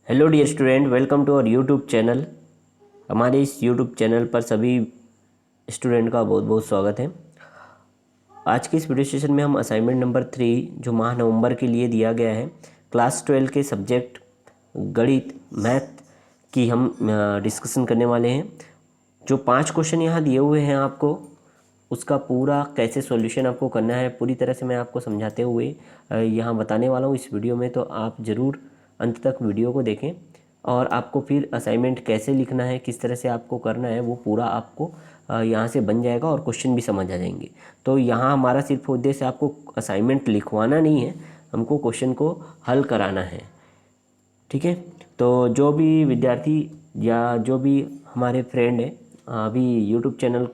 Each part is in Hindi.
Hello dear student, welcome to our YouTube channel. हमारे इस यूट्यूब चैनल पर सभी स्टूडेंट का बहुत बहुत स्वागत है। आज के इस वीडियो सेशन में हम असाइनमेंट नंबर 3 जो माह नवंबर के लिए दिया गया है, क्लास 12 के सब्जेक्ट गणित मैथ की हम डिस्कशन करने वाले हैं। जो 5 क्वेश्चन यहाँ दिए हुए हैं आपको, उसका पूरा कैसे सॉल्यूशन आपको करना है पूरी तरह से मैं आपको समझाते हुए यहाँ बताने वाला हूँ इस वीडियो में। तो आप ज़रूर अंत तक वीडियो को देखें और आपको फिर असाइनमेंट कैसे लिखना है, किस तरह से आपको करना है, वो पूरा आपको यहाँ से बन जाएगा और क्वेश्चन भी समझ आ जाएंगे। तो यहाँ हमारा सिर्फ उद्देश्य आपको असाइनमेंट लिखवाना नहीं है, हमको क्वेश्चन को हल कराना है। ठीक है, तो जो भी विद्यार्थी या जो भी हमारे फ्रेंड हैं अभी यूट्यूब चैनल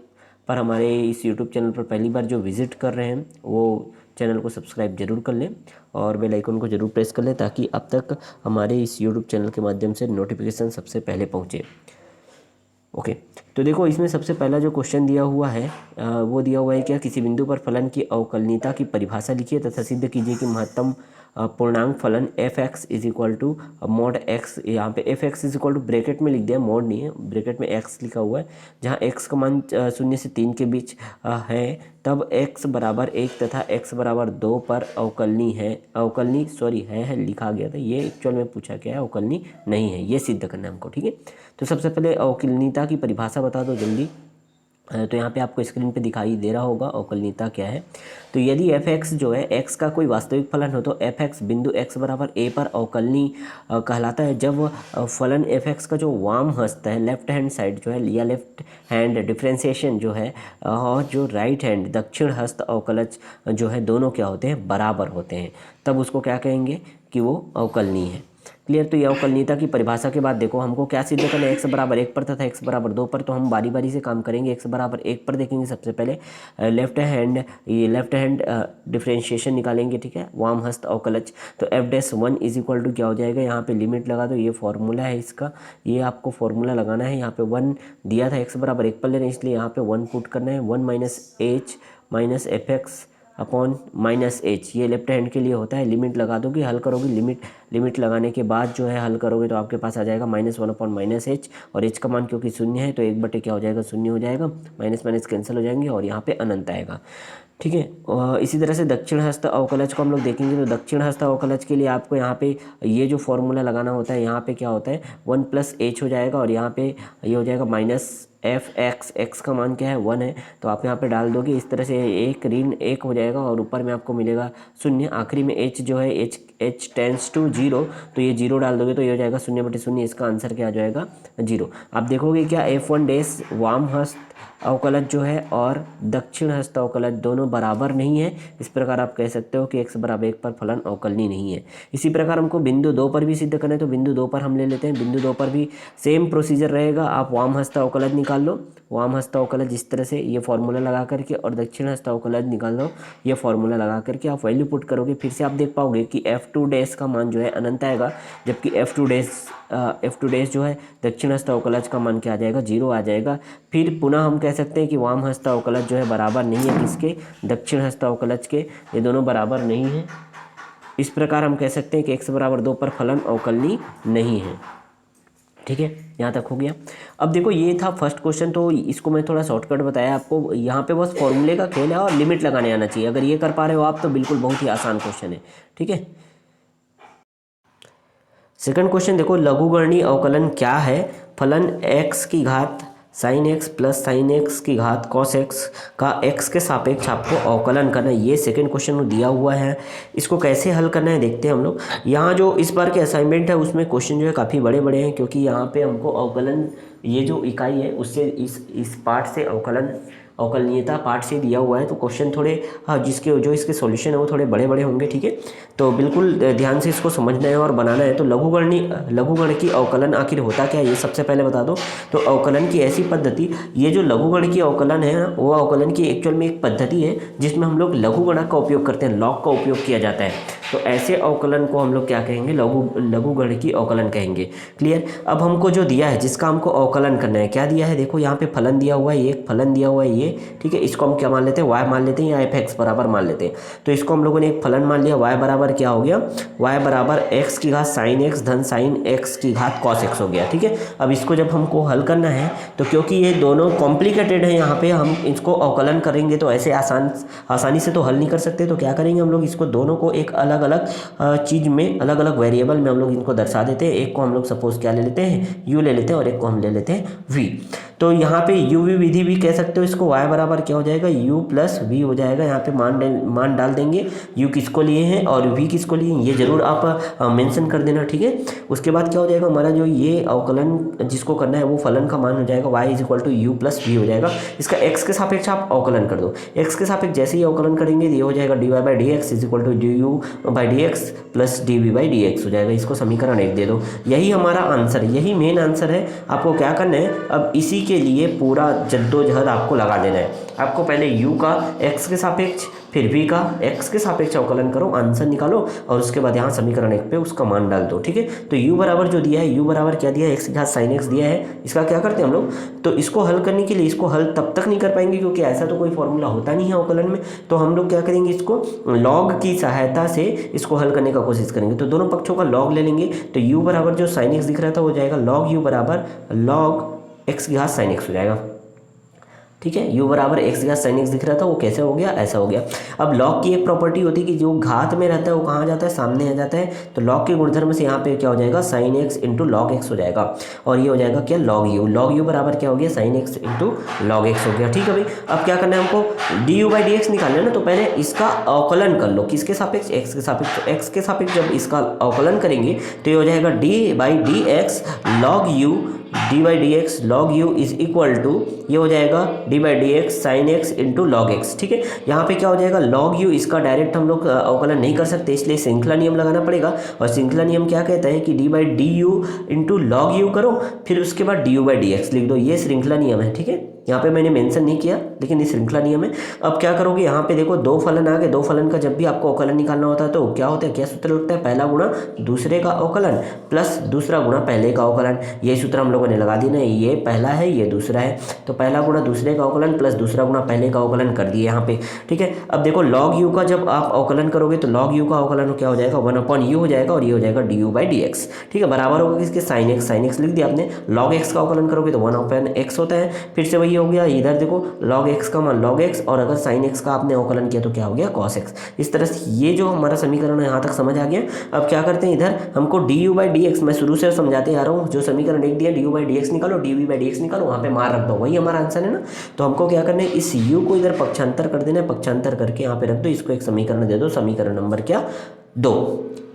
पर, हमारे इस यूट्यूब चैनल पर पहली बार जो विज़िट कर रहे हैं, वो चैनल को सब्सक्राइब जरूर कर लें और बेल आइकन को जरूर प्रेस कर लें, ताकि अब तक हमारे इस यूट्यूब चैनल के माध्यम से नोटिफिकेशन सबसे पहले पहुँचे। ओके, तो देखो इसमें सबसे पहला जो क्वेश्चन दिया हुआ है वो दिया हुआ है क्या, किसी बिंदु पर फलन की अवकलनीयता की परिभाषा लिखिए तथा सिद्ध कीजिए कि महत्तम पूर्णांक फलन f x is equal to mod x. यहाँ पे f x is equal to bracket में लिख दिया, मोड नहीं है, ब्रैकेट में एक्स लिखा हुआ है। जहाँ एक्स का मान 0 से 3 के बीच है, तब x बराबर 1 तथा x बराबर 2 पर अवकलनी है, लिखा गया था, ये एक्चुअल में पूछा गया है, अवकलनी नहीं है, ये सिद्ध करना है हमको। ठीक है, तो सबसे पहले अवकलनीयता की परिभाषा बता दो जल्दी। तो यहाँ पे आपको स्क्रीन पे दिखाई दे रहा होगा अवकलनीयता क्या है। तो यदि एफ एक्स जो है x का कोई वास्तविक फलन हो तो एफ एक्स बिंदु x बराबर a पर अवकलनी कहलाता है। जब फलन एफ एक्स का जो वाम हस्त है, लेफ्ट हैंड साइड जो है, या लेफ्ट हैंड डिफ्रेंसिएशन जो है, और जो राइट हैंड दक्षिण हस्त अवकलज जो है, दोनों क्या होते हैं, बराबर होते हैं, तब उसको क्या कहेंगे कि वो अवकलनीय है। क्लियर। तो ये अवकलनीयता की परिभाषा के बाद देखो हमको क्या सिद्ध करना है, x बराबर 1 पर तथा x बराबर 2 पर। तो हम बारी बारी से काम करेंगे। x बराबर 1 पर देखेंगे सबसे पहले, लेफ्ट हैंड डिफ्रेंशिएशन निकालेंगे। ठीक है, वाम हस्त अवकलज। तो f dash 1 is equal to क्या हो जाएगा, यहाँ पे लिमिट लगा दो, ये फॉर्मूला है इसका, ये आपको फॉर्मूला लगाना है। यहाँ पे 1 दिया था, x बराबर 1 पर लेना है, इसलिए यहाँ पे 1 पुट करना है। 1 minus H minus F x upon minus H, ये लेफ्ट हैंड के लिए होता है। लिमिट लगा दोगे, हल करोगे, लिमिट लगाने के बाद जो है हल करोगे तो आपके पास आ जाएगा -1 अपॉन माइनस एच, और एच का मान क्योंकि शून्य है तो 1 बटे क्या हो जाएगा, शून्य हो जाएगा, माइनस माइनस कैंसिल हो जाएंगे और यहाँ पे अनंत आएगा। ठीक है, और इसी तरह से दक्षिण हस्त अवकलज को हम लोग देखेंगे। तो दक्षिण हस्त अवकलज के लिए आपको यहाँ पे ये जो फॉर्मूला लगाना होता है, यहाँ पे क्या होता है, 1 प्लस एच हो जाएगा, और यहाँ पे ये हो जाएगा माइनस एफ एक्स, एक्स का मान क्या है, 1 है, तो आप यहाँ पे डाल दोगे। इस तरह से 1 ऋण 1 हो जाएगा और ऊपर में आपको मिलेगा 0। आखिरी में h जो है, h टेंस टू 0, तो ये 0 डाल दोगे तो ये हो जाएगा 0/0। इसका आंसर क्या आ जाएगा, 0। आप देखोगे क्या, f1 डैश वाम हस्त अवकलज जो है और दक्षिण हस्त अवकलज दोनों बराबर नहीं है। इस प्रकार आप कह सकते हो कि x बराबर 1 पर फलन अवकलनीय नहीं है। इसी प्रकार हमको बिंदु 2 पर भी सिद्ध करना है, तो बिंदु 2 पर हम ले लेते हैं। बिंदु 2 पर भी सेम प्रोसीजर रहेगा, आप वाम हस्त अवकलज निकाल लो, वाम हस्त अवकलज इस तरह से ये फॉर्मूला लगा करके, और दक्षिण हस्त अवकलज निकाल लो, ये फॉर्मूला लगा करके आप वैल्यू पुट करोगे। फिर से आप देख पाओगे कि f2 डैश का मान जो है अनंत आएगा, जबकि f2 डैश जो है दक्षिण हस्त अवकलज का मान क्या आ जाएगा, 0 आ जाएगा। फिर पुनः हम कह सकते हैं कि वाम हस्त अवकलज जो है बराबर नहीं है किसके, दक्षिण हस्त अवकलज के, ये दोनों बराबर नहीं है। इस प्रकार हम कह सकते हैं कि x बराबर 2 पर फलन अवकलनीय नहीं है। ठीक है, यहाँ तक हो गया। अब देखो ये था फर्स्ट क्वेश्चन, तो इसको मैं थोड़ा शॉर्टकट बताया आपको। यहाँ पे बस फॉर्मूले का खेल है और लिमिट लगाने आना चाहिए। अगर ये कर पा रहे हो आप तो बिल्कुल बहुत ही आसान क्वेश्चन है। ठीक है, सेकंड क्वेश्चन देखो, लघुगणकीय अवकलन क्या है, फलन x की घात sine x plus sine x की घात कॉस x का x के सापेक्ष आपको अवकलन करना है। ये सेकंड क्वेश्चन दिया हुआ है। इसको कैसे हल करना है देखते हैं हम लोग। यहाँ जो इस बार के असाइनमेंट है उसमें क्वेश्चन जो है काफ़ी बड़े बड़े हैं, क्योंकि यहाँ पे हमको अवकलन, ये जो इकाई है उससे इस पार्ट से अवकलनीयता पार्ट से दिया हुआ है, तो क्वेश्चन थोड़े जो इसके सॉल्यूशन है वो थोड़े बड़े बड़े होंगे। ठीक है, तो बिल्कुल ध्यान से इसको समझना है और बनाना है। तो लघुगणकीय अवकलन आखिर होता क्या है, ये सबसे पहले बता दो। तो अवकलन की ऐसी पद्धति, ये जो लघुगणकीय अवकलन है ना, वो अवकलन की एक्चुअल में एक पद्धति है जिसमें हम लोग लघुगणक का उपयोग करते हैं, लॉग का उपयोग किया जाता है। तो ऐसे अवकलन को हम लोग क्या कहेंगे, लघुगणकी अवकलन कहेंगे। क्लियर। अब हमको जो दिया है, जिसका हमको अवकलन करना है, क्या दिया है, देखो यहाँ पे फलन दिया हुआ है, एक फलन दिया हुआ है ये, ठीक है। इसको हम क्या मान लेते हैं, y मान लेते हैं या f(x) बराबर मान लेते हैं। तो इसको हम लोगों ने एक फलन मान लिया, y बराबर क्या हो गया, y बराबर x की घात sin x धन sin x की घात cos x हो गया, ठीक है। अब इसको जब हमको हल करना है तो क्योंकि ये दोनों कॉम्प्लिकेटेड है, यहाँ पे हम इसको अवकलन करेंगे तो ऐसे आसानी से तो हल नहीं कर सकते। तो क्या करेंगे हम लोग, इसको दोनों को एक अलग अलग चीज़ में, अलग अलग वेरिएबल में हम लोग इनको दर्शा देते हैं। एक को हम लोग सपोज क्या ले लेते हैं, u ले लेते हैं, और एक को हम ले लेते हैं v। तो यहाँ पे u v विधि भी कह सकते हो इसको, y बराबर क्या हो जाएगा, u प्लस v हो जाएगा। यहाँ पे मान डाल देंगे, u किसको लिए हैं और v किसको लिए हैं, ये जरूर आप मेंशन कर देना, ठीक है। उसके बाद क्या हो जाएगा हमारा, जो ये अवकलन जिसको करना है वो फलन का मान हो जाएगा y equal to u plus v हो जाएगा। इसका x के सापेक्ष आप अवकलन कर दो, x के सापेक्ष जैसे ही अवकलन करेंगे ये हो जाएगा dy by d x is equal to du by d x plus dv by d x हो जाएगा। इसको समीकरण 1 दे दो। यही हमारा आंसर, यही मेन आंसर है। आपको क्या करना है, अब इसी के लिए पूरा जद्दोजहद आपको लगा देना है। आपको पहले u का x के सापेक्ष, फिर v का x के सापेक्ष अवकलन करो, आंसर निकालो, और उसके बाद यहाँ समीकरण 1 पे उसका मान डाल दो, ठीक है। तो u बराबर जो दिया है, u बराबर क्या दिया है, x की घात sin x दिया है। इसका क्या करते हैं हम लोग, तो इसको हल करने के लिए, इसको हल तब तक नहीं कर पाएंगे क्योंकि ऐसा तो कोई फॉर्मूला होता नहीं है अवकलन में। तो हम लोग क्या करेंगे, इसको लॉग की सहायता से इसको हल करने का कोशिश करेंगे। तो दोनों पक्षों का लॉग ले लेंगे। तो u बराबर जो sin x दिख रहा था वो जाएगा log u बराबर log x की घात sin x हो जाएगा, ठीक है। u बराबर x की घात sin x दिख रहा था, वो कैसे हो गया, ऐसा हो गया। अब log की एक प्रॉपर्टी होती है कि जो घात में रहता है वो कहाँ जाता है, सामने आ जाता है। तो log के गुणधर्म से यहाँ पे क्या हो जाएगा, sin x into log x हो जाएगा, और ये हो जाएगा क्या, log u बराबर क्या हो गया, sin x into log x हो गया, ठीक है भाई। अब क्या करना है हमको, du बाई डी एक्स निकालना है ना। तो पहले इसका अवकलन कर लो, किसके सापेक्ष, x के सापेक्ष। तो x के सापेक्ष जब इसका अवकलन करेंगे तो ये हो जाएगा d by d x log u, d by d x log u is equal to, ये हो जाएगा d by d x sine x into log x, ठीक है। यहाँ पे क्या हो जाएगा, लॉग यू, इसका डायरेक्ट हम लोग अवकलन नहीं कर सकते, इसलिए श्रृंखला नियम लगाना पड़ेगा। और श्रृंखला नियम क्या कहता है कि D by D you into log you करो, फिर उसके बाद D you by d x लिख दो। ये श्रृंखला नियम है, ठीक है। यहाँ पे मैंने मेंशन नहीं किया, लेकिन ये श्रृंखला नियम है। अब क्या करोगे, यहाँ पे देखो दो फलन आ गए। दो फलन का जब भी आपको अवकलन निकालना होता है तो क्या होता है, क्या सूत्र लगता है, पहला गुणा दूसरे का अवकलन प्लस दूसरा गुणा पहले का अवकलन। ये सूत्र हम लोगों ने लगा दिया ना, ये पहला है ये दूसरा है, तो पहला गुणा दूसरे का अवकलन प्लस दूसरा गुणा पहले का अवकलन कर दिए यहाँ पे, ठीक है। अब देखो लॉग यू का जब आप अवकलन करोगे तो लॉग यू का अवकलन क्या हो जाएगा, 1/u हो जाएगा, और ये हो जाएगा D you by d x, ठीक है। बराबर होगा किसके, साइन एक्स लिख दिया आपने। लॉग एक्स का अवकलन करोगे तो 1/x होता है, फिर से वही हो गया। इधर देखो log x का मान log x, और अगर sin x का आपने अवकलन किया तो क्या हो गया, cos x। इस तरह से ये जो हमारा समीकरण है यहाँ तक समझ आ गया। अब क्या करते हैं, इधर हमको du बाई डी एक्स, मैं शुरू से समझाते आ रहा हूँ, जो समीकरण 1 दिया du बाई डी एक्स निकालो, dv बाई डी एक्स निकालो, वहाँ पे मार रख दो, वही हमारा आंसर है ना। तो हमको क्या करना है, इस u को इधर पक्षांतर कर देना है, पक्षांतर करके यहाँ पे रख दो, इसको एक समीकरण दे दो, समीकरण नंबर क्या, 2।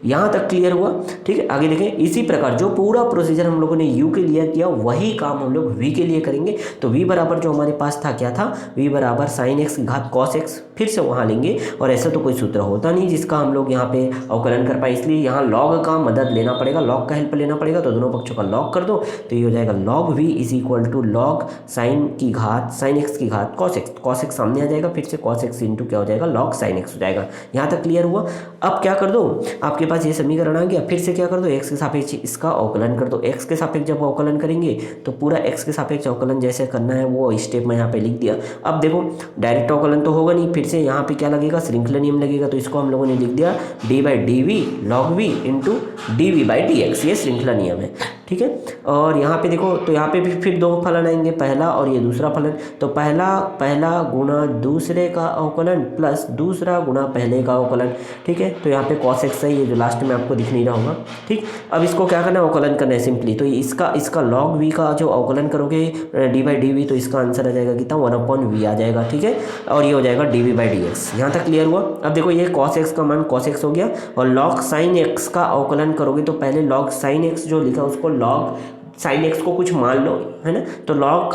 यहाँ तक क्लियर हुआ, ठीक है। आगे देखें, इसी प्रकार जो पूरा प्रोसीजर हम लोगों ने u के लिए किया वही काम हम लोग v के लिए करेंगे। तो v बराबर जो हमारे पास था क्या था, v बराबर साइन एक्स घात cos x, फिर से वहाँ लेंगे। और ऐसा तो कोई सूत्र होता नहीं जिसका हम लोग यहाँ पे अवकलन कर पाए, इसलिए यहाँ log का मदद लेना पड़ेगा, log का हेल्प लेना पड़ेगा। तो दोनों पक्षों का log कर दो, तो ये हो जाएगा log v is equal to log sine की घात साइन एक्स की घात cos x सामने आ जाएगा, फिर से cos x इंटू क्या हो जाएगा, log साइन x हो जाएगा। यहाँ तक क्लियर हुआ। अब क्या कर दो, आपके पास ये समीकरण आ गया, फिर से क्या कर दो, x के सापेक्ष इसका अवकलन कर दो। x के सापेक्ष जब अवकलन करेंगे तो पूरा x के सापेक्ष अवकलन जैसे करना है वो स्टेप मैं यहाँ पे लिख दिया। अब देखो डायरेक्ट अवकलन तो होगा नहीं, फिर से यहाँ पे क्या लगेगा, श्रृंखला नियम लगेगा। तो इसको हम लोगों ने लिख दिया d by d v log v into d we by d x, ये श्रृंखला नियम है, ठीक है। और यहाँ पे देखो, तो यहाँ पे भी फिर दो फलन आएंगे, पहला और ये दूसरा फलन। तो पहला गुणा दूसरे का अवकलन प्लस दूसरा गुणा पहले का अवकलन, ठीक है। तो यहाँ पे cos x है, ये जो लास्ट में आपको दिख नहीं रहा होगा, ठीक। अब इसको क्या करना है, अवकलन करना है सिंपली। तो इसका log v का जो अवकलन करोगे डी बाई डी वी, तो इसका आंसर आ जाएगा कितना, 1/v आ जाएगा, ठीक है। और ये हो जाएगा d we by d x. यहाँ तक क्लियर हुआ। अब देखो ये cos x का मान cos x हो गया, और log sin x का अवकलन करोगे तो पहले log sin x जो लिखा उसको log साइन एक्स को कुछ मान लो, है ना। तो log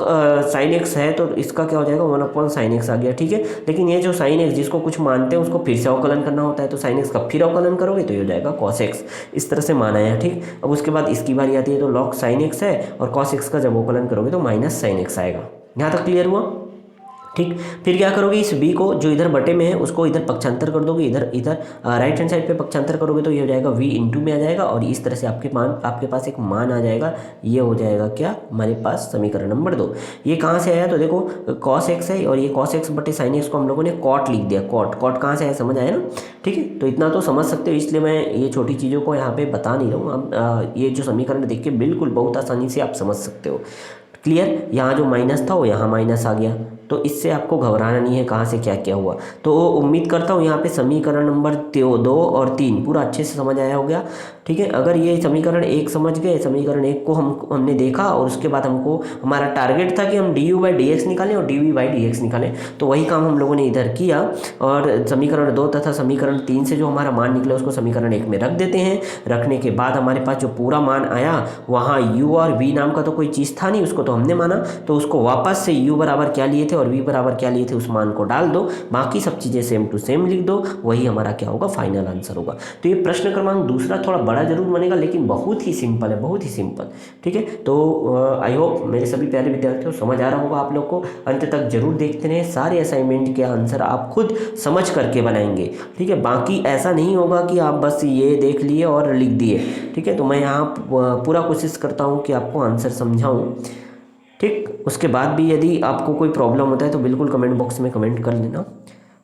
साइन एक्स है तो इसका क्या हो जाएगा, 1/sin x आ गया, ठीक है। लेकिन ये जो साइन एक्स जिसको कुछ मानते हैं उसको फिर से अवकलन करना होता है, तो साइन एक्स का फिर अवकलन करोगे तो ये हो जाएगा cos x। इस तरह से माना है, ठीक। अब उसके बाद इसकी बारी आती है, तो log sin x है और cos x का जब अवकलन करोगे तो -sin x आएगा। यहाँ तक क्लियर हुआ। ठीक। फिर क्या करोगे, इस v को जो इधर बटे में है उसको इधर पक्षांतर कर दोगे, इधर इधर राइट हैंड साइड पे पक्षांतर करोगे तो ये हो जाएगा v इंटू में आ जाएगा और इस तरह से आपके पास एक मान आ जाएगा। ये हो जाएगा क्या, हमारे पास समीकरण नंबर 2। ये कहाँ से आया, तो देखो cos x है और ये cos x बटे sin x को हम लोगों ने cot लिख दिया। कॉट कहाँ से आया, समझ आया ना। ठीक है, तो इतना तो समझ सकते हो, इसलिए मैं ये छोटी चीज़ों को यहाँ पे बता नहीं रहा हूँ। हम ये जो समीकरण देख के बिल्कुल बहुत आसानी से आप समझ सकते हो। क्लियर, यहाँ जो माइनस था वो यहाँ माइनस आ गया, तो इससे आपको घबराना नहीं है कहाँ से क्या क्या हुआ। तो उम्मीद करता हूँ यहाँ पे समीकरण नंबर 2 और 3 पूरा अच्छे से समझ आया हो गया। ठीक है, अगर ये समीकरण 1 समझ गए, समीकरण 1 को हमने देखा और उसके बाद हमको हमारा टारगेट था कि हम du/dx निकालें और dv/dx निकालें, तो वही काम हम लोगों ने इधर किया। और समीकरण 2 तथा समीकरण 3 से जो हमारा मान निकला उसको समीकरण 1 में रख देते हैं। रखने के बाद हमारे पास जो पूरा मान आया वहाँ u और v नाम का तो कोई चीज़ था नहीं, उसको तो हमने माना, तो उसको वापस से u बराबर क्या लिए थे और v बराबर क्या लिए थे उस मान को डाल दो, बाकी सब चीज़ें सेम टू सेम लिख दो, वही हमारा क्या होगा, फाइनल आंसर होगा। तो ये प्रश्न क्रमांक दूसरा थोड़ा बड़ा जरूर बनेगा लेकिन बहुत ही सिंपल है, बहुत ही सिंपल। ठीक है, तो आई होप मेरे सभी प्यारे विद्यार्थियों समझ आ रहा होगा आप लोग को। अंत तक जरूर देखते रहें, सारे असाइनमेंट के आंसर आप खुद समझ करके बनाएंगे। ठीक है, बाकी ऐसा नहीं होगा कि आप बस ये देख लिए और लिख दिए। ठीक है, तो मैं यहाँ पूरा कोशिश करता हूँ कि आपको आंसर समझाऊँ। ठीक, उसके बाद भी यदि आपको कोई प्रॉब्लम होता है तो बिल्कुल कमेंट बॉक्स में कमेंट कर लेना।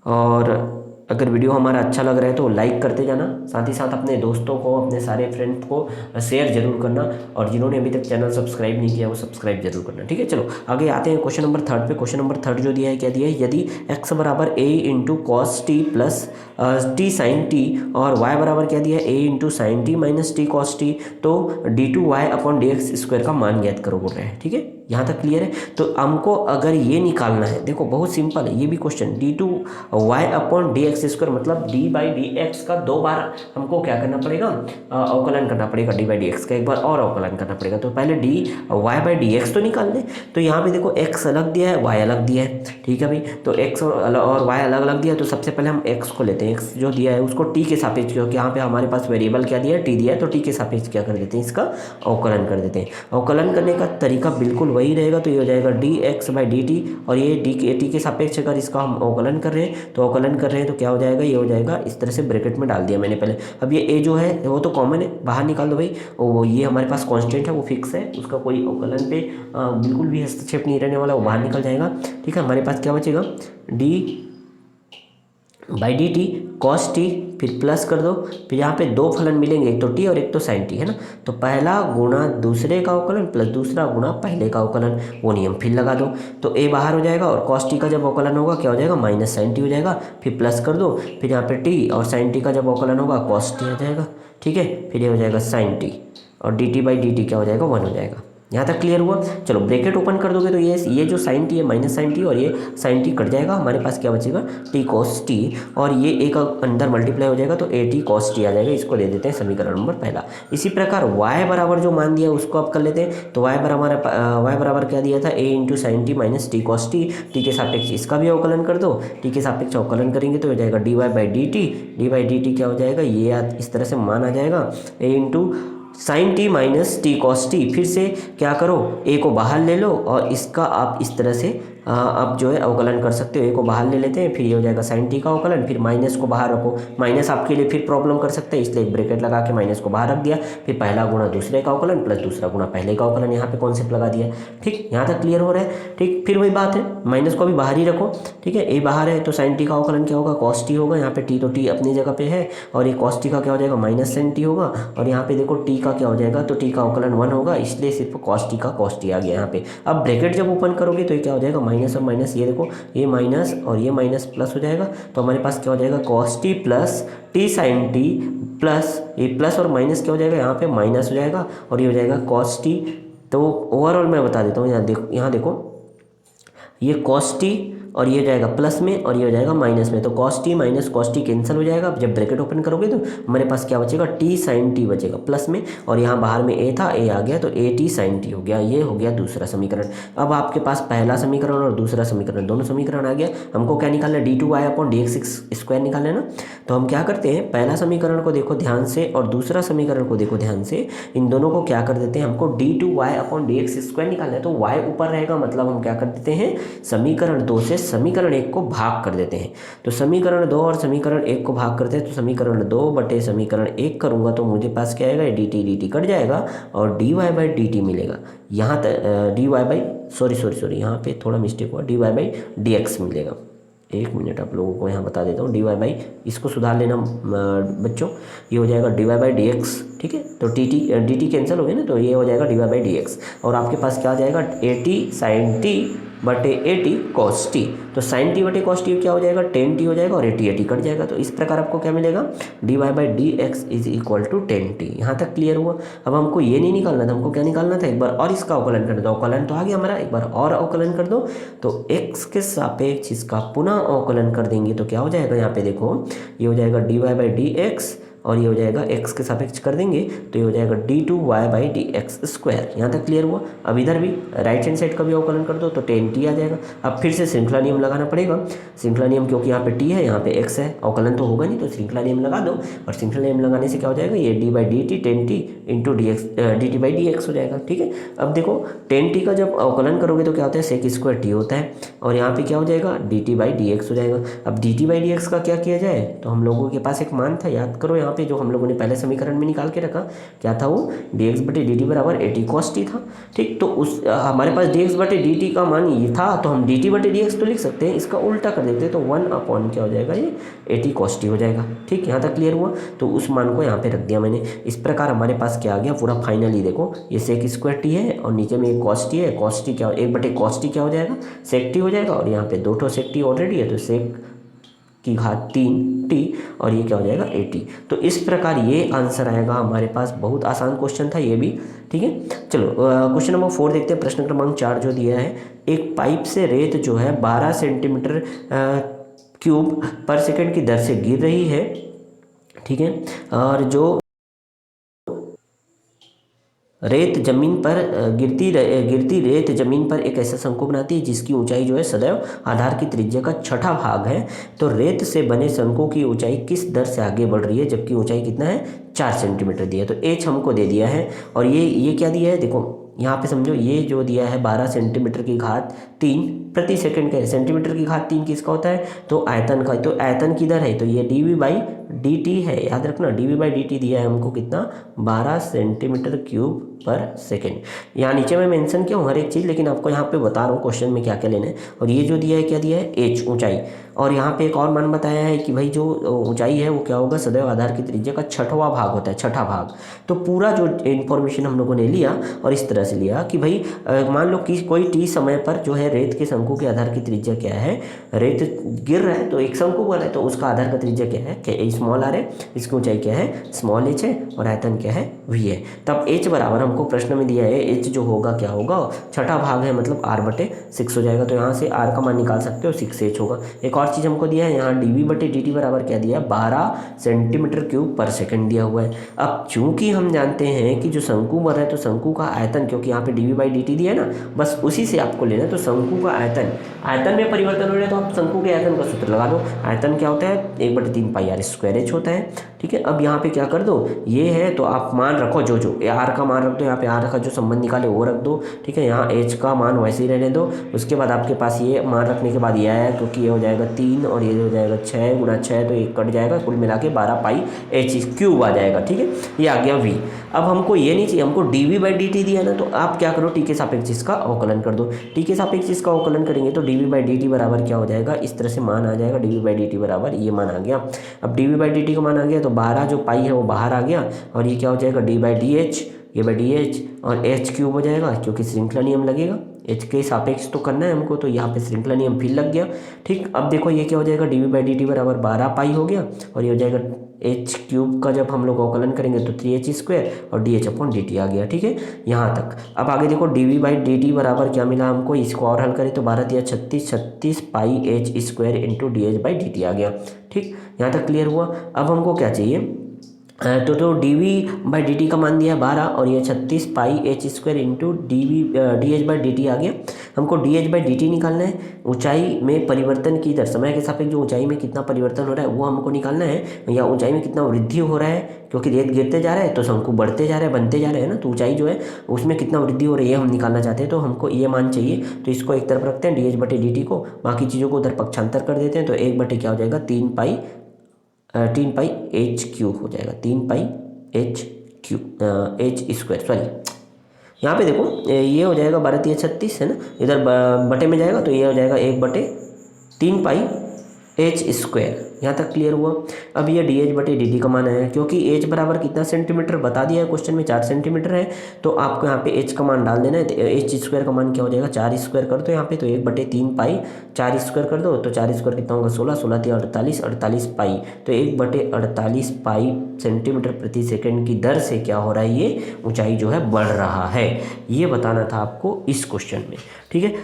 और अगर वीडियो हमारा अच्छा लग रहा है तो लाइक करते जाना, साथ ही साथ अपने दोस्तों को, अपने सारे फ्रेंड्स को शेयर जरूर करना, और जिन्होंने अभी तक चैनल सब्सक्राइब नहीं किया वो सब्सक्राइब जरूर करना। ठीक है, चलो आगे आते हैं क्वेश्चन नंबर 3 पे। क्वेश्चन नंबर 3 जो दिया है, क्या दिया है, यदि x बराबर a into cos t plus t sine t और y बराबर क्या दिया है, a into sine t minus t cos t, तो d2y/dx² का मान ज्ञात करो बोल रहे हैं। ठीक है, यहाँ तक क्लियर है। तो हमको अगर ये निकालना है, देखो बहुत सिंपल है ये भी क्वेश्चन, d2y/dx² मतलब d/dx का 2 बार हमको क्या करना पड़ेगा, अवकलन करना पड़ेगा। d/dx का एक बार और अवकलन करना पड़ेगा। तो पहले dy/dx तो निकाल लें। तो यहाँ पे देखो x अलग दिया है, y अलग दिया है। ठीक है भाई, तो x और y अलग अलग दिया है, तो सबसे पहले हम x को लेते हैं। x जो दिया है उसको t के सापेक्ष, क्योंकि यहाँ पे हमारे पास वेरिएबल क्या दिया है, t दिया है, तो t के सापेक्ष क्या कर देते हैं, इसका अवकलन कर देते हैं। अवकलन करने का तरीका बिल्कुल वही रहेगा, तो ये हो जाएगा dx/dt, और ये टी के सापेक्ष अगर इसका हम अवकलन कर रहे हैं तो अवकलन कर रहे हैं तो क्या हो जाएगा, ये हो जाएगा इस तरह से, ब्रैकेट में डाल दिया मैंने पहले। अब ये a जो है वो तो कॉमन है, बाहर निकाल दो भाई। वो ये हमारे पास कांस्टेंट है, वो फिक्स है, उसका कोई अवकलन पे बिल्कुल भी हस्तक्षेप नहीं रहने वाला, वो बाहर निकल जाएगा। ठीक है, हमारे पास क्या बचेगा, d/dt cos t, फिर प्लस कर दो, फिर यहाँ पे 2 फलन मिलेंगे, एक तो t और एक तो sin t है ना, तो पहला गुणा दूसरे का अवकलन प्लस दूसरा गुणा पहले का अवकलन, वो नियम फिर लगा दो, तो a बाहर हो जाएगा और cos t का जब अवकलन होगा क्या हो जाएगा, माइनस sin t हो जाएगा, फिर प्लस कर दो, फिर यहाँ पे t और sin t का जब अवकलन होगा cos t आ जाएगा। ठीक है, फिर ये हो जाएगा sin t और dt/dt क्या हो जाएगा, 1 हो जाएगा। यहाँ तक क्लियर हुआ। चलो ब्रैकेट ओपन कर दोगे तो ये जो साइन टी है माइनस साइन टी, और ये साइन टी कट जाएगा, हमारे पास क्या बचेगा, टी कॉस टी, और ये एक अंदर मल्टीप्लाई हो जाएगा तो ए टी कॉस टी आ जाएगा। इसको दे देते हैं समीकरण नंबर पहला। इसी प्रकार y बराबर जो मान दिया उसको आप कर लेते हैं। तो y बराबर क्या दिया था, a into sine t minus t cos T, T के सापेक्ष इसका भी अवकलन कर दो, टी के सापेक्ष अवकलन करेंगे तो हो जाएगा dy/dt क्या हो जाएगा, ये इस तरह से मान आ जाएगा, a into sine t minus t cos T, फिर से क्या करो, ए को बाहर ले लो और इसका आप इस तरह से आप जो है अवकलन कर सकते हो। ए को बाहर ले लेते हैं, फिर ये हो जाएगा साइन टी का अवकलन, फिर माइनस को बाहर रखो, माइनस आपके लिए फिर प्रॉब्लम कर सकते हैं, इसलिए एक ब्रैकेट लगा के माइनस को बाहर रख दिया, फिर पहला गुणा दूसरे का अवकलन प्लस दूसरा गुणा पहले का अवकलन, यहाँ पे कॉन्सेप्ट लगा दिया। ठीक, यहाँ तक क्लियर हो रहा है। ठीक, फिर वही बात है, माइनस को भी बाहर ही रखो। ठीक है, ए बाहर है तो साइन टी का अवकलन क्या होगा, कॉस टी होगा, यहाँ पे टी तो टी अपनी जगह पे है, और ये कॉस टी का क्या हो जाएगा, माइनस साइन टी होगा, और यहाँ पे देखो टी का क्या हो जाएगा, तो टी का अवकलन 1 होगा, इसलिए सिर्फ कॉस टी का कॉस टी आ गया यहाँ पे। अब ब्रैकेट जब ओपन करोगे तो ये क्या हो जाएगा, माइनस और माइनस, ये देखो ये माइनस और ये माइनस प्लस हो जाएगा, तो हमारे पास क्या हो जाएगा, cos t plus t sine t plus ये प्लस और माइनस क्या हो जाएगा, यहाँ पे माइनस हो जाएगा, और ये हो जाएगा कॉस टी। तो ओवरऑल मैं बता देता हूँ, यहाँ देखो ये कॉस टी और ये हो जाएगा प्लस में और ये हो जाएगा माइनस में, तो cos T minus cos T cancel हो जाएगा। जब ब्रैकेट ओपन करोगे तो हमारे पास क्या बचेगा, टी साइन टी बचेगा प्लस में, और यहाँ बाहर में ए था, ए आ गया तो ए टी साइन टी हो गया। ये हो गया दूसरा समीकरण। अब आपके पास पहला समीकरण और दूसरा समीकरण दोनों समीकरण आ गया। हमको क्या निकालना है, d2y/dx² निकालना है ना। तो हम क्या करते हैं, पहला समीकरण को देखो ध्यान से और दूसरा समीकरण को देखो ध्यान से, इन दोनों को क्या कर देते हैं, हमको d2y/dx² निकालना है। तो y ऊपर रहेगा, मतलब हम क्या कर देते हैं, समीकरण 2 से समीकरण 1 को भाग कर देते हैं। तो समीकरण 2 और समीकरण 1 को भाग करते हैं, तो समीकरण 2 बटे समीकरण 1 करूँगा तो मुझे पास क्या आएगा, डी टी कट जाएगा और d y by D t मिलेगा। यहाँ तक डी वाई बाई सॉरी यहाँ पे थोड़ा मिस्टेक हुआ, d y by d x मिलेगा। एक मिनट आप लोगों को यहाँ बता देता हूँ, डी वाई बाई, इसको सुधार लेना बच्चों, ये हो जाएगा d y by d x, ठीक है। तो डी टी कैंसिल हो गया ना, तो ये हो जाएगा d y by d x, और आपके पास क्या आ जाएगा, ए टी साइन टी बटे ए टी कॉस टी। तो साइन टी बटे कॉस टी क्या हो जाएगा, टेन टी हो जाएगा, और ए टी कट जाएगा। तो इस प्रकार आपको क्या मिलेगा, d y by d x is equal to ten t. यहाँ तक क्लियर हुआ। अब हमको ये नहीं निकालना था, हमको क्या निकालना था, एक बार और इसका अवकलन कर दो। अवकलन तो आ गया हमारा, एक बार और अवकलन कर दो, तो एक्स के सापेक्ष इसका पुनः अवकलन कर देंगे तो क्या हो जाएगा, यहाँ पे देखो ये हो जाएगा d y by d x, और ये हो जाएगा एक्स के सापेक्ष कर देंगे तो ये हो जाएगा d two y by d x square. यहाँ तक क्लियर हुआ। अब इधर भी राइट हैंड साइड का भी अवकलन कर दो तो टेन टी आ जाएगा। अब फिर से श्रृंखला नियम लगाना पड़ेगा। श्रृंखला नियम क्योंकि यहाँ पे टी है, यहाँ पे एक्स है, अवकलन तो होगा नहीं, तो श्रृंखला नियम लगा दो। और श्रृंखला नियम लगाने से क्या हो जाएगा, ये D by D T ten T into D x D T by d x हो जाएगा, ठीक है। अब देखो टेन टी का जब अवकलन करोगे तो क्या होता है, सेक स्क्वायर टी होता है, और यहाँ पे क्या हो जाएगा, D T by d x हो जाएगा। अब D T by d x का क्या किया जाए, तो हम लोगों के पास एक मान था, याद करो, यहाँ पे जो हम लोगों ने पहले समीकरण में निकाल के रखा, क्या था वो, डी एक्स बटे डी टी बराबर ए टी कॉस टी था, ठीक। तो उस हमारे पास डी एक्स बटे डी टी का मान ये था, तो हम डी टी बटे डी एक्स तो लिख सकते हैं, इसका उल्टा कर देते हैं तो 1 अपॉन क्या हो जाएगा, ये ए टी कॉस टी हो जाएगा, ठीक। यहाँ तक क्लियर हुआ। तो उस मान को यहाँ पे रख दिया मैंने। इस प्रकार हमारे पास क्या आ गया, पूरा फाइनली देखो ये सेक स्क्वायर टी है और नीचे में एक कॉस टी है। कॉस टी क्या, एक बटे कॉस टी क्या हो जाएगा, सेक टी हो जाएगा, और यहाँ पे दो ठो सेक टी ऑलरेडी है तो सेक की घात 3 टी, और ये क्या हो जाएगा, ए टी। तो इस प्रकार ये आंसर आएगा हमारे पास। बहुत आसान क्वेश्चन था ये भी, ठीक है। चलो क्वेश्चन नंबर 4 देखते हैं। प्रश्न क्रमांक 4 जो दिया है, एक पाइप से रेत जो है 12 सेंटीमीटर क्यूब पर सेकंड की दर से गिर रही है, ठीक है, और जो रेत जमीन पर गिरती रेत जमीन पर एक ऐसा शंकु बनाती है जिसकी ऊंचाई जो है सदैव आधार की त्रिज्या का 6ठा भाग है। तो रेत से बने शंकु की ऊंचाई किस दर से आगे बढ़ रही है, जबकि ऊंचाई कितना है, 4 सेंटीमीटर दिया है। तो एच हमको दे दिया है, और ये क्या दिया है, देखो यहाँ पे समझो, ये जो दिया है 12 सेंटीमीटर की घात 3 प्रति सेकंड का है। सेंटीमीटर की घात 3 किसका होता है, तो आयतन का। तो आयतन किधर है, तो ये d we by D t है, याद रखना, d we by D t दिया है हमको कितना, 12 सेंटीमीटर क्यूब पर सेकंड। यहाँ नीचे मैं मेंशन किया हूँ हर एक चीज़, लेकिन आपको यहाँ पे बता रहा हूँ क्वेश्चन में क्या क्या लेना है। और ये जो दिया है, क्या दिया है, एच ऊंचाई, और यहाँ पे एक और मान बताया है कि भाई जो ऊंचाई है वो क्या होगा, सदैव आधार की त्रिज्या का 6वां भाग होता है, 6ठा भाग। तो पूरा जो इन्फॉर्मेशन हम लोगों ने लिया और इस तरह से लिया कि भाई मान लो कि कोई टी समय पर जो है रेत के शंकु के आधार की त्रिज्या क्या है, रेत गिर रहा है तो एक शंकु बना है तो उसका आधार का त्रिज्या क्या है, स्मॉल आर है, इसकी ऊंचाई क्या है, स्मॉल एच है, और आयतन क्या है, वी है। तब एच बराबर हमको प्रश्न में दिया है, एच जो होगा क्या होगा, 6ठा भाग है मतलब r बटे 6 हो जाएगा। तो यहाँ से r का मान निकाल सकते हो, 6h होगा। एक और चीज़ हमको दिया है, यहाँ dv बटे dt बराबर क्या दिया है, 12 सेंटीमीटर क्यूब पर सेकंड दिया हुआ है। अब चूंकि हम जानते हैं कि जो शंकु बन रहा है तो शंकु का आयतन, क्योंकि यहाँ पे dv बाई dt दिया है ना, बस उसी से आपको लेना है। तो शंकु का आयतन में परिवर्तन हो रहा है तो आप शंकु के आयतन का सूत्र लगा दो। आयतन क्या होता है, 1/3 पाई आर स्क्वायर एच होता है, ठीक है। अब यहाँ पे क्या कर दो, ये है तो आप मान रखो, जो आर का मान रख दो, यहाँ पे आर का जो संबंध निकाले वो रख दो, ठीक है। यहाँ एच का मान वैसे ही रहने दो। उसके बाद आपके पास ये मान रखने के बाद ये आया, क्योंकि ये हो जाएगा 3 और ये हो जाएगा 6 गुणा 6 तो 1 कट जाएगा, कुल मिला के 12 पाई एच क्यूब आ जाएगा, ठीक है। ये आ गया वी। अब हमको ये नहीं चाहिए, हमको d we by D t दिया ना, तो आप क्या करो, टी के सापेक्ष इसका अवकलन कर दो। टी के सापेक्ष इसका अवकलन करेंगे तो D we by D T बराबर क्या हो जाएगा, इस तरह से मान आ जाएगा, d we by D T बराबर ये मान आ गया। अब d we by D T का मान आ गया तो 12 जो पाई है वो बाहर आ गया, और ये क्या हो जाएगा, डी बाई डी एच, ये बाई डी एच, और एच क्यूब हो जाएगा, क्योंकि श्रृंखला नियम लगेगा, एच के सापेक्ष तो करना है हमको, तो यहाँ पे श्रृंखला नियम फिर लग गया, ठीक। अब देखो ये क्या हो जाएगा, d we by D T बराबर 12 पाई हो गया, और ये हो जाएगा एच क्यूब का जब हम लोग अवकलन करेंगे तो 3h स्क्वायर और D H upon D T आ गया, ठीक है, यहाँ तक। अब आगे देखो D we by D T बराबर क्या मिला हमको, इसको और हल करें तो 12 दिया 36 pi H square into D H by D T आ गया, ठीक। यहाँ तक क्लियर हुआ। अब हमको क्या चाहिए, तो D we by D T का मान दिया है 12 और ये 36 pi H square into D H by D T आ गया। हमको D H by D T निकालना है, ऊंचाई में परिवर्तन की दर, समय के सापेक्ष जो ऊंचाई में कितना परिवर्तन हो रहा है वो हमको निकालना है, या ऊंचाई में कितना वृद्धि हो रहा है, क्योंकि रेत गिरते जा रहा है तो शंकु बढ़ते जा रहा है, बनते जा रहे हैं ना, तो ऊंचाई जो है उसमें कितना वृद्धि हो रही है हम निकालना चाहते हैं। तो हमको ये मान चाहिए, तो इसको एक तरफ रखते हैं डी एच बटे डी टी को, बाकी चीज़ों को उधर पक्षांतर कर देते हैं। तो 1 बटे क्या हो जाएगा 3 पाई एच क्यूब हो जाएगा, 3 pi H cube H square, sorry यहाँ पे देखो ये हो जाएगा 12 3 36 है ना, इधर बटे में जाएगा तो ये हो जाएगा 1/3 पाई एच स्क्वायर। यहाँ तक क्लियर हुआ। अब ये डी एच बटे डी टी का मान है, क्योंकि एच बराबर कितना सेंटीमीटर बता दिया है क्वेश्चन में 4 सेंटीमीटर है, तो आपको यहाँ पे एच का मान डाल देना है। तो एच स्क्वायर का मान क्या हो जाएगा 4 स्क्वायर कर दो यहाँ पे, तो 1/3 पाई 4 स्क्वायर कर दो, तो 4 स्क्वायर कितना होगा 16, 16 3 48, 48 पाई, तो 1/48 पाई सेंटीमीटर प्रति सेकेंड की दर से क्या हो रहा है, ये ऊंचाई जो है बढ़ रहा है। ये बताना था आपको इस क्वेश्चन में, ठीक है।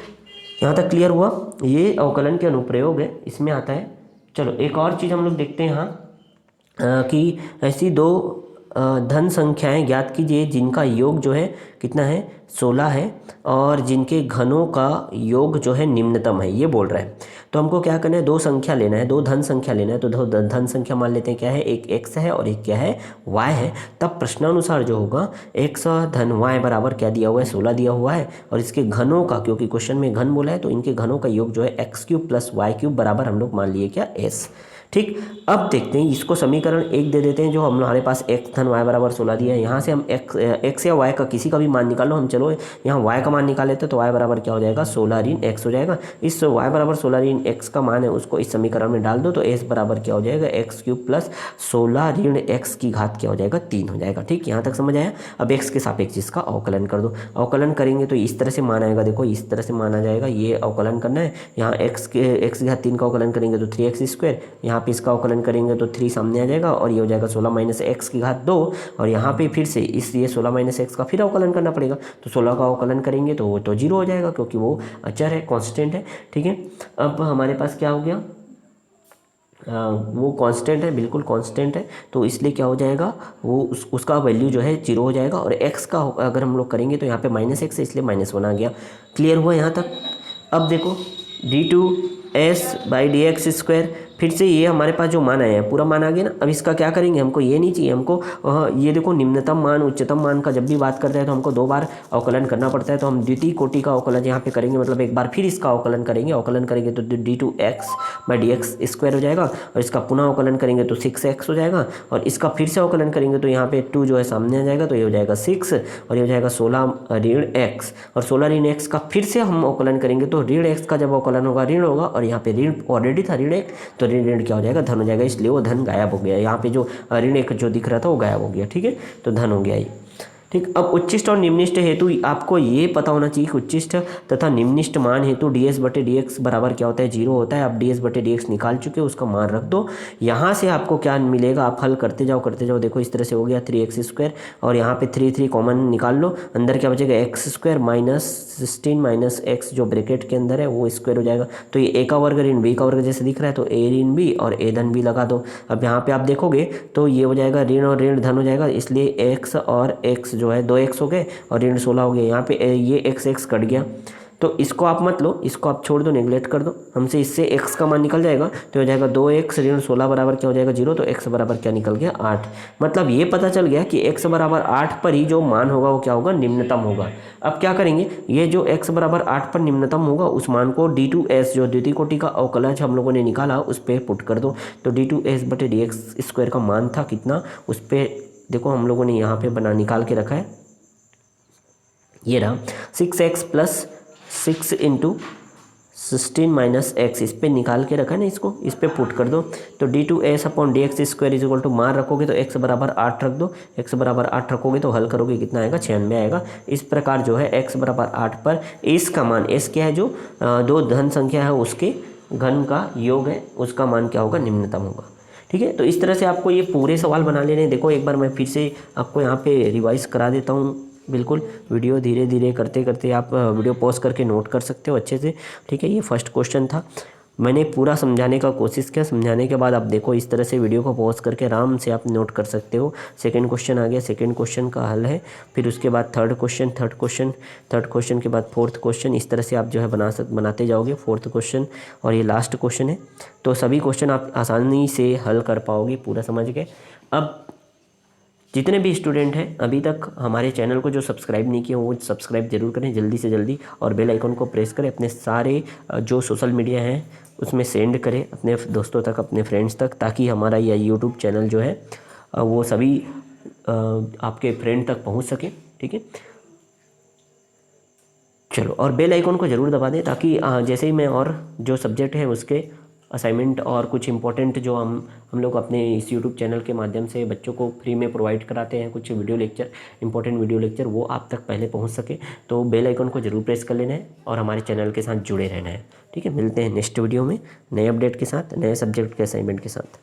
यहाँ तक क्लियर हुआ। ये अवकलन के अनुप्रयोग है, इसमें आता है। चलो एक और चीज़ हम लोग देखते हैं यहाँ कि ऐसी दो धन संख्याएं ज्ञात कीजिए जिनका योग जो है कितना है 16 है, और जिनके घनों का योग जो है निम्नतम है, ये बोल रहा है। तो हमको क्या करना है, दो संख्या लेना है, दो धन संख्या लेना है। तो दो धन संख्या मान लेते हैं, क्या है, एक x है और एक क्या है y है। तब प्रश्नानुसार जो होगा x धन y बराबर क्या दिया हुआ है 16 दिया हुआ है, और इसके घनों का, क्योंकि क्वेश्चन में घन बोला है, तो इनके घनों का योग जो है x³ + y³ बराबर हम लोग मान लिए क्या s। ठीक, अब देखते हैं इसको समीकरण 1 दे देते हैं, जो हमारे पास x धन y बराबर 16 दिया है। यहाँ से हम x या y का किसी का भी मान निकाल लो। हम चलो यहाँ y का मान निकाल लेते हैं, तो y बराबर क्या हो जाएगा 16 ऋण x हो जाएगा। इस y बराबर 16 ऋण x का मान है उसको इस समीकरण में डाल दो, तो s बराबर क्या हो जाएगा x³ + 16 ऋण x की घात क्या हो जाएगा 3 हो जाएगा। ठीक, यहाँ तक समझ आया। अब x के सापेक्ष इसका अवकलन कर दो। अवकलन करेंगे तो इस तरह से मान आएगा, देखो इस तरह से मान आ जाएगा। ये अवकलन करना है, यहाँ x की घात 3 का अवकलन करेंगे तो 3x², यहाँ पे इसका अवकलन करेंगे तो 3 सामने आ जाएगा, और ये हो जाएगा 16 - x की घात 2, और यहाँ पे फिर से इसलिए 16 - x का फिर अवकलन करना पड़ेगा। तो 16 का अवकलन करेंगे तो वो तो 0 हो जाएगा, क्योंकि वो अचर है, कांस्टेंट है। ठीक है, अब हमारे पास क्या हो गया, वो कांस्टेंट है, बिल्कुल कांस्टेंट है, तो इसलिए क्या हो जाएगा, वो उसका वैल्यू जो है 0 हो जाएगा। और x का अगर हम लोग करेंगे तो यहाँ पे -x है, इसलिए -1 आ गया। क्लियर हुआ यहाँ तक। अब देखो d2s/dx², फिर से ये हमारे पास जो मान आया है पूरा मान आ गया ना। अब इसका क्या करेंगे, हमको ये नहीं चाहिए, हमको ये देखो निम्नतम मान उच्चतम मान का जब भी बात करते हैं तो हमको 2 बार अवकलन करना पड़ता है। तो हम द्वितीय कोटि का अवकलन यहाँ पे करेंगे, मतलब एक बार फिर इसका अवकलन करेंगे। अवकलन करेंगे तो d2x/dx² हो जाएगा, और इसका पुनः अवकलन करेंगे तो 6x हो जाएगा, और इसका फिर से अवकलन करेंगे तो यहाँ पे 2 जो है सामने आ जाएगा, तो ये हो जाएगा 6, और ये हो जाएगा 16 ऋण x, और 16 ऋण x का फिर से हम अवकलन करेंगे तो ऋण x का जब अवकलन होगा ऋण होगा, और यहाँ पे ऋण ऑलरेडी था ऋण 1, तो ऋण क्या हो जाएगा धन हो जाएगा, इसलिए वो धन गायब हो गया। यहाँ पे जो ऋण 1 जो दिख रहा था वो गायब हो गया। ठीक है, तो धन हो गया ये। ठीक, अब उच्चिष्ट और निम्निष्ट हेतु आपको ये पता होना चाहिए कि उच्चिष्ट तथा निम्निष्ट मान हेतु ds/dx बराबर क्या होता है 0 होता है। आप ds/dx निकाल चुके हो, उसका मान रख दो। यहाँ से आपको क्या मिलेगा, आप हल करते जाओ देखो इस तरह से हो गया 3x², और यहाँ पे 3 कॉमन निकाल लो, अंदर क्या बचेगा x² - 16 - x जो ब्रैकेट के अंदर है वो स्क्वायर हो जाएगा। तो ये a का वर्ग ऋण b का वर्ग जैसे दिख रहा है, तो a ऋण b और a धन b लगा दो। अब यहाँ पे आप देखोगे तो ये हो जाएगा ऋण और ऋण धन हो जाएगा, इसलिए x और x जो है 2x हो गए और ऋण 16 हो गया। यहाँ पे ये x कट गया, तो इसको आप मत लो, इसको आप छोड़ दो, नेगलेक्ट कर दो। हमसे इससे x का मान निकल जाएगा, तो हो जाएगा 2x ऋण 16 बराबर क्या हो जाएगा 0, तो x बराबर क्या निकल गया 8। मतलब ये पता चल गया कि x बराबर 8 पर ही जो मान होगा वो क्या होगा निम्नतम होगा। अब क्या करेंगे, ये जो x बराबर 8 पर निम्नतम होगा उस मान को d2s जो द्वितीय कोटि का अवकलज हम लोगों ने निकाला उस पर पुट कर दो। तो d2s/dx² का मान था कितना, उस पर देखो हम लोगों ने यहाँ पे निकाल के रखा है, ये रहा 6x + 6 × 16 - x, इस पे निकाल के रखा है ना, इसको इस पे पुट कर दो। तो d2s/dx² = मान रखोगे तो x बराबर 8 रख दो, x बराबर 8 रखोगे तो हल करोगे कितना आएगा 96 आएगा। इस प्रकार जो है x बराबर 8 पर s का मान, s क्या है जो दो धन संख्या है उसके घन का योग है, उसका मान क्या होगा निम्नतम होगा। ठीक है, तो इस तरह से आपको ये पूरे सवाल बना लेने। देखो एक बार मैं फिर से आपको यहाँ पे रिवाइज करा देता हूँ, बिल्कुल वीडियो धीरे धीरे करते करते आप वीडियो पॉज करके नोट कर सकते हो अच्छे से। ठीक है, ये फर्स्ट क्वेश्चन था। मैंने पूरा समझाने का कोशिश किया। समझाने के बाद आप देखो इस तरह से वीडियो को पॉज करके आराम से आप नोट कर सकते हो। सेकंड क्वेश्चन आ गया, सेकंड क्वेश्चन का हल है, फिर उसके बाद थर्ड क्वेश्चन के बाद फोर्थ क्वेश्चन। इस तरह से आप जो है बनाते जाओगे फोर्थ क्वेश्चन, और ये लास्ट क्वेश्चन है। तो सभी क्वेश्चन आप आसानी से हल कर पाओगे, पूरा समझ गए। अब जितने भी स्टूडेंट हैं अभी तक हमारे चैनल को जो सब्सक्राइब नहीं किए वो सब्सक्राइब जरूर करें जल्दी से जल्दी, और बेल आइकन को प्रेस करें। अपने सारे जो सोशल मीडिया हैं उसमें सेंड करें अपने दोस्तों तक, अपने फ्रेंड्स तक, ताकि हमारा यह यूट्यूब चैनल जो है वो सभी आपके फ्रेंड तक पहुंच सके। ठीक है, चलो, और बेल आइकन को ज़रूर दबा दें ताकि जैसे ही मैं और जो सब्जेक्ट है उसके असाइनमेंट और कुछ इंपॉर्टेंट जो हम लोग अपने इस यूट्यूब चैनल के माध्यम से बच्चों को फ्री में प्रोवाइड कराते हैं, कुछ video lecture, important video lecture, वो आप तक पहले पहुंच सके। तो बेल आइकन को ज़रूर प्रेस कर लेना है और हमारे चैनल के साथ जुड़े रहना है। ठीक है, मिलते हैं नेक्स्ट वीडियो में नए अपडेट के साथ, नए सब्जेक्ट के असाइनमेंट के साथ।